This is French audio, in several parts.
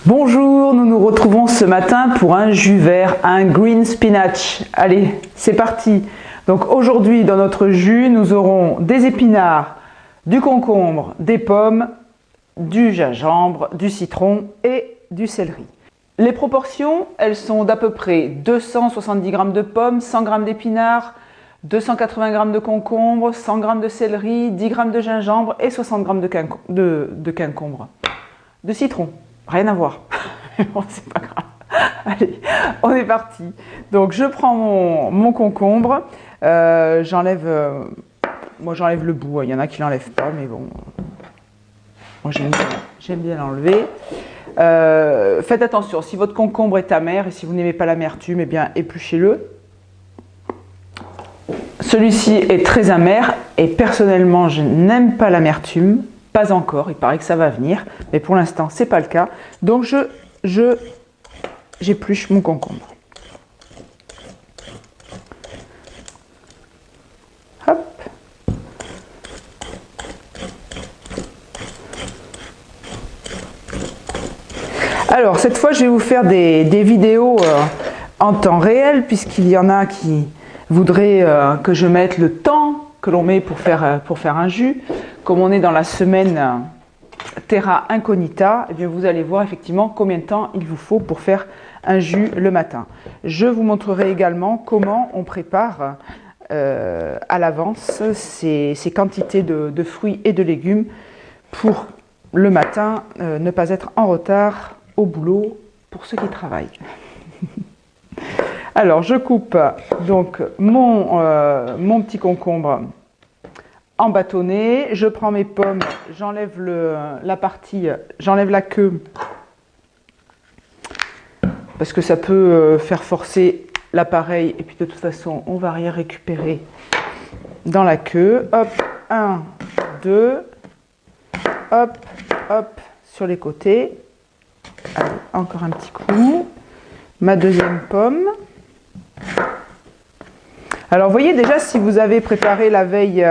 Bonjour, nous nous retrouvons ce matin pour un jus vert, un green spinach. Allez, c'est parti. Donc aujourd'hui dans notre jus, nous aurons des épinards, du concombre, des pommes, du gingembre, du citron et du céleri. Les proportions, elles sont d'à peu près 270 g de pommes, 100 g d'épinards, 280 g de concombre, 100 g de céleri, 10 g de gingembre et 60 g de concombre. De citron. Rien à voir. Bon, c'est pas grave. Allez, on est parti. Donc, je prends mon concombre. J'enlève moi, j'enlève le bout. Il y en a qui l'enlèvent pas, mais bon. Moi, j'aime bien l'enlever. Faites attention. Si votre concombre est amer et si vous n'aimez pas l'amertume, eh bien, épluchez-le. Celui-ci est très amer et personnellement, je n'aime pas l'amertume. Pas encore, il paraît que ça va venir, mais pour l'instant, c'est pas le cas. Donc, j'épluche mon concombre. Hop. Alors, cette fois, je vais vous faire des vidéos en temps réel, puisqu'il y en a qui voudraient que je mette le temps que l'on met pour faire un jus. Comme on est dans la semaine Terra Incognita, eh bien vous allez voir effectivement combien de temps il vous faut pour faire un jus le matin. Je vous montrerai également comment on prépare à l'avance ces quantités de fruits et de légumes pour le matin ne pas être en retard au boulot pour ceux qui travaillent. Alors je coupe donc mon petit concombre en bâtonnet, je prends mes pommes, j'enlève j'enlève la queue parce que ça peut faire forcer l'appareil et puis de toute façon on va rien récupérer dans la queue. Hop, 1, 2, hop, hop, sur les côtés. Allez, encore un petit coup. Ma deuxième pomme. Alors, vous voyez déjà, si vous avez préparé la veille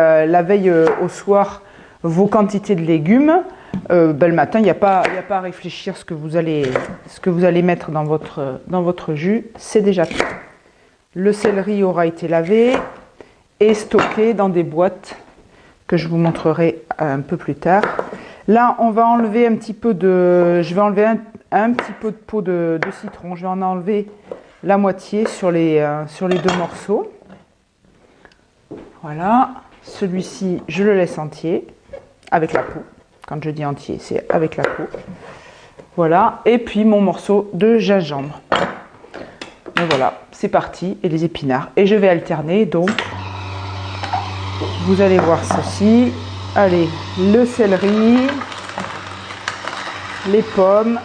au soir vos quantités de légumes, le matin, il n'y a pas à réfléchir ce que vous allez mettre dans votre jus, c'est déjà fait. Le céleri aura été lavé et stocké dans des boîtes que je vous montrerai un peu plus tard. Là, on va enlever un petit peu je vais enlever un petit peu de peau de citron. Je vais en enlever la moitié sur les deux morceaux. Voilà, celui-ci, je le laisse entier, avec la peau. Quand je dis entier, c'est avec la peau. Voilà, et puis mon morceau de gingembre. Et voilà, c'est parti, et les épinards. Et je vais alterner, donc, vous allez voir ceci. Allez, le céleri, les pommes.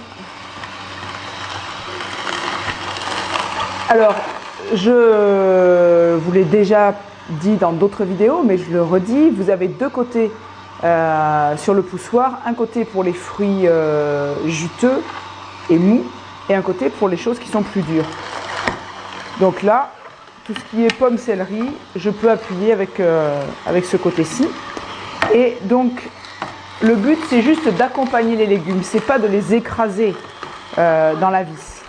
Alors, je vous l'ai déjà dit dans d'autres vidéos, mais je le redis, vous avez deux côtés sur le poussoir, un côté pour les fruits juteux et mous, et un côté pour les choses qui sont plus dures. Donc là, tout ce qui est pomme, céleri, je peux appuyer avec ce côté-ci. Et donc, le but, c'est juste d'accompagner les légumes, c'est pas de les écraser dans la vis.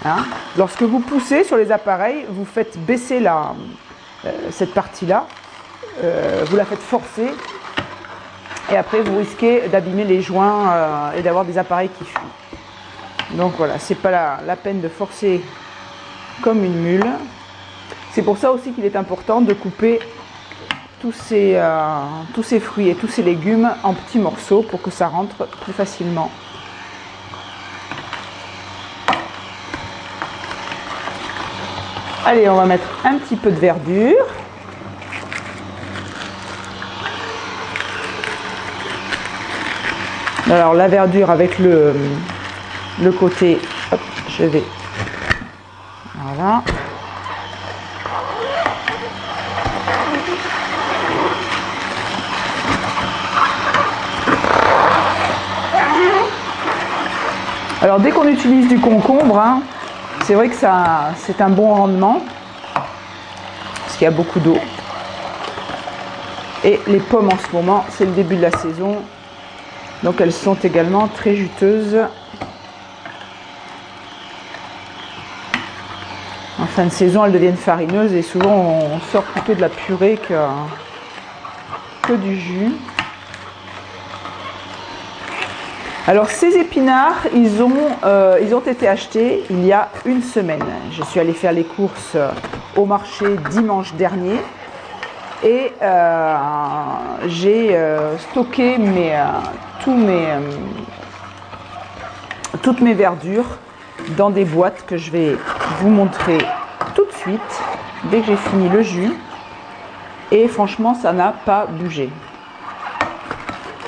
Hein? Lorsque vous poussez sur les appareils, vous faites baisser cette partie-là, vous la faites forcer et après vous risquez d'abîmer les joints et d'avoir des appareils qui fuient. Donc voilà, c'est pas la peine de forcer comme une mule. C'est pour ça aussi qu'il est important de couper tous ces fruits et tous ces légumes en petits morceaux pour que ça rentre plus facilement. Allez, on va mettre un petit peu de verdure. Alors la verdure avec le côté, hop, je vais, voilà. Alors dès qu'on utilise du concombre, hein, c'est vrai que c'est un bon rendement, parce qu'il y a beaucoup d'eau. Et les pommes en ce moment, c'est le début de la saison, donc elles sont également très juteuses. fin de saison, elles deviennent farineuses et souvent on sort plutôt de la purée que du jus. Alors ces épinards, ils ont été achetés il y a une semaine. Je suis allée faire les courses au marché dimanche dernier et j'ai stocké toutes mes verdures dans des boîtes que je vais vous montrer tout de suite dès que j'ai fini le jus. Et franchement, ça n'a pas bougé.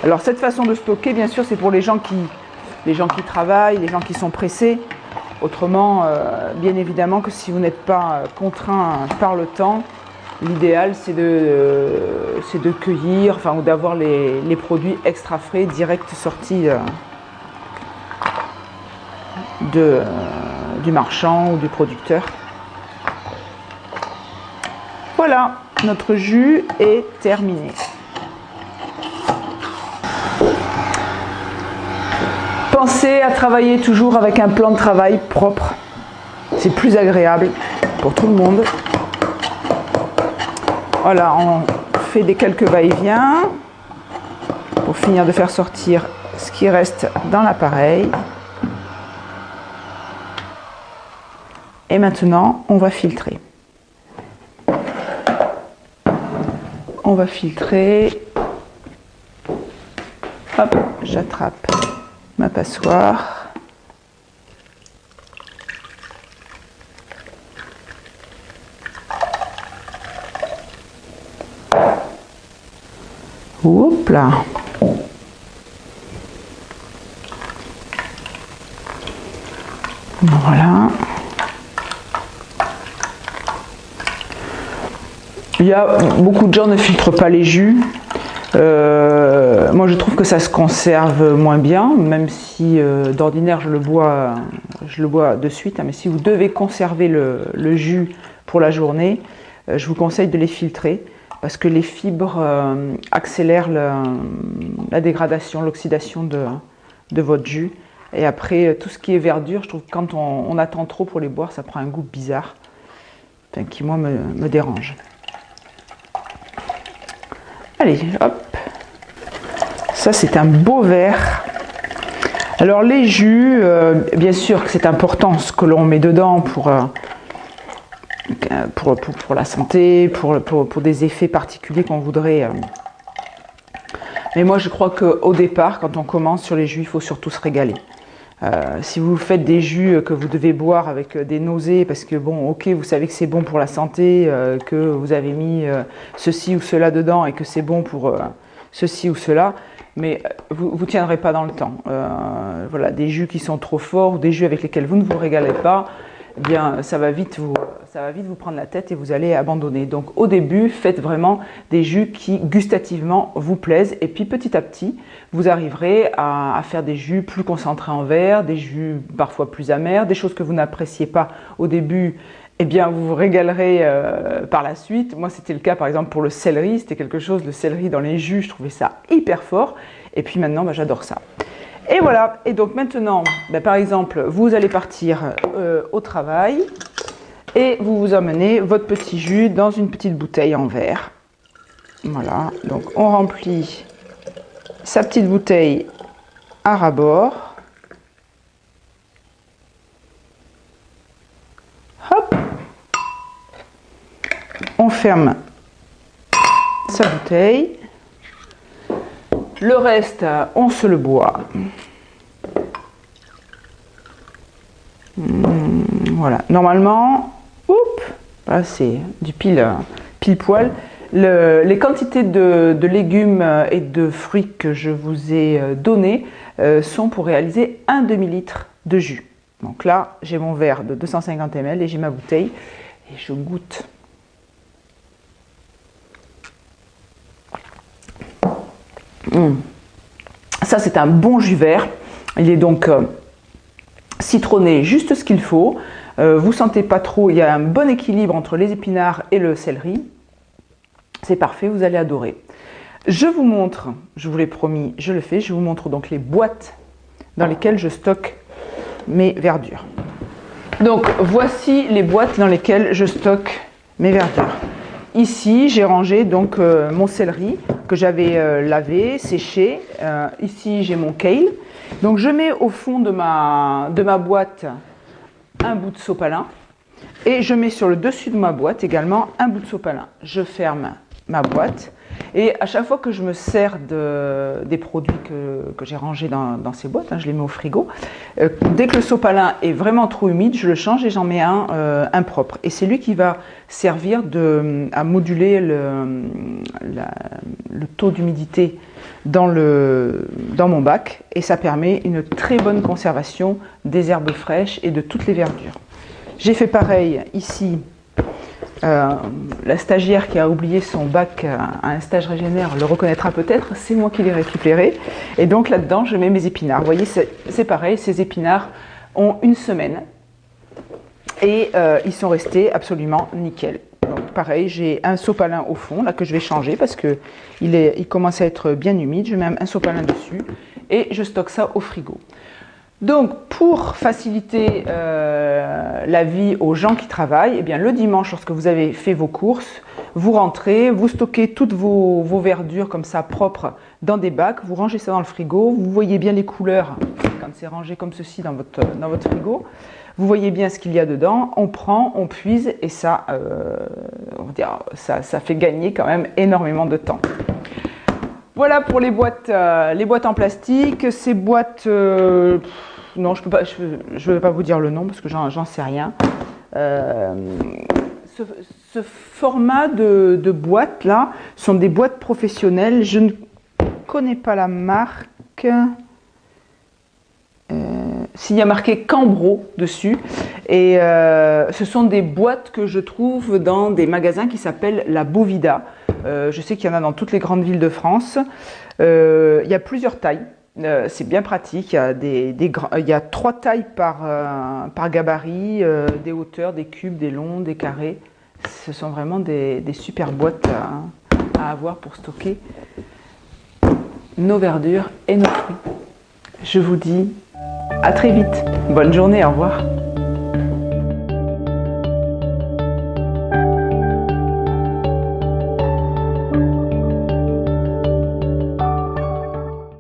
Alors cette façon de stocker, bien sûr, c'est pour les gens qui travaillent, les gens qui sont pressés. Autrement, bien évidemment que si vous n'êtes pas contraint par le temps, l'idéal c'est de cueillir, ou d'avoir les produits extra frais, direct sortis du marchand ou du producteur. Voilà, notre jus est terminé. Pensez à travailler toujours avec un plan de travail propre. C'est plus agréable pour tout le monde. Voilà, on fait des quelques va-et-vient pour finir de faire sortir ce qui reste dans l'appareil. Et maintenant, on va filtrer. On va filtrer. Hop, j'attrape ma passoire. Hop là. Voilà. Il y a beaucoup de gens ne filtrent pas les jus. Moi je trouve que ça se conserve moins bien, même si d'ordinaire je le bois de suite, hein, mais si vous devez conserver le jus pour la journée, je vous conseille de les filtrer parce que les fibres accélèrent la dégradation, l'oxydation de votre jus. Et après tout ce qui est verdure, je trouve que quand on attend trop pour les boire, ça prend un goût bizarre, enfin, qui moi me dérange. Allez, hop. Ça, c'est un beau verre. Alors, les jus, bien sûr que c'est important ce que l'on met dedans pour la santé, pour des effets particuliers qu'on voudrait. Mais moi, je crois qu'au départ, quand on commence sur les jus, il faut surtout se régaler. Si vous faites des jus que vous devez boire avec des nausées, parce que bon, ok, vous savez que c'est bon pour la santé, que vous avez mis ceci ou cela dedans et que c'est bon pour ceci ou cela, mais vous ne tiendrez pas dans le temps. Voilà, des jus qui sont trop forts ou des jus avec lesquels vous ne vous régalez pas, eh bien, ça va vite vous prendre la tête et vous allez abandonner. Donc au début, faites vraiment des jus qui gustativement vous plaisent et puis petit à petit, vous arriverez à faire des jus plus concentrés en verre, des jus parfois plus amers, des choses que vous n'appréciez pas au début, eh bien vous vous régalerez par la suite. Moi c'était le cas par exemple pour le céleri, c'était quelque chose, le céleri dans les jus, je trouvais ça hyper fort et puis maintenant j'adore ça. Et voilà, et donc maintenant, par exemple, vous allez partir au travail et vous vous emmenez votre petit jus dans une petite bouteille en verre. Voilà, donc on remplit sa petite bouteille à ras-bord. Hop, on ferme sa bouteille. Le reste, on se le boit. Voilà, normalement, voilà, c'est du pile poil. Les quantités de légumes et de fruits que je vous ai données sont pour réaliser un demi-litre de jus. Donc là, j'ai mon verre de 250 ml et j'ai ma bouteille et je goûte. Ça, c'est un bon jus vert. Il est donc citronné, juste ce qu'il faut. Vous sentez pas trop, il y a un bon équilibre entre les épinards et le céleri. C'est parfait, vous allez adorer. Je vous montre, je vous l'ai promis, je le fais, je vous montre donc les boîtes dans lesquelles je stocke mes verdures. Donc voici les boîtes dans lesquelles je stocke mes verdures. Ici j'ai rangé donc mon céleri que j'avais lavé, séché. Ici j'ai mon kale. Donc je mets au fond de ma boîte un bout de sopalin et je mets sur le dessus de ma boîte également un bout de sopalin. Je ferme ma boîte et à chaque fois que je me sers des produits que j'ai rangés dans ces boîtes, je les mets au frigo, dès que le sopalin est vraiment trop humide, je le change et j'en mets un propre. Et c'est lui qui va servir à moduler le taux d'humidité dans mon bac et ça permet une très bonne conservation des herbes fraîches et de toutes les verdures. J'ai fait pareil ici. La stagiaire qui a oublié son bac à un stage régénère le reconnaîtra peut-être, c'est moi qui l'ai récupéré. Et donc là-dedans, je mets mes épinards. Vous voyez, c'est pareil, ces épinards ont une semaine et ils sont restés absolument nickel. Donc pareil, j'ai un sopalin au fond là que je vais changer parce qu'il commence à être bien humide. Je mets un sopalin dessus et je stocke ça au frigo. Donc, pour faciliter la vie aux gens qui travaillent, eh bien, le dimanche, lorsque vous avez fait vos courses, vous rentrez, vous stockez toutes vos verdures comme ça, propres, dans des bacs, vous rangez ça dans le frigo, vous voyez bien les couleurs quand c'est rangé comme ceci dans votre frigo, vous voyez bien ce qu'il y a dedans, on prend, on puise et ça, on va dire, ça fait gagner quand même énormément de temps. Voilà pour les boîtes en plastique. Ces boîtes, non, je ne vais pas vous dire le nom parce que j'en sais rien. Ce format de boîte là sont des boîtes professionnelles. Je ne connais pas la marque. S'il y a marqué Cambro dessus. Et ce sont des boîtes que je trouve dans des magasins qui s'appellent la Bovida. Je sais qu'il y en a dans toutes les grandes villes de France. Il y a plusieurs tailles. C'est bien pratique. Il y a 3 tailles par gabarit, des hauteurs, des cubes, des longs, des carrés. Ce sont vraiment des super boîtes à avoir pour stocker nos verdures et nos fruits. Je vous dis à très vite. Bonne journée, au revoir.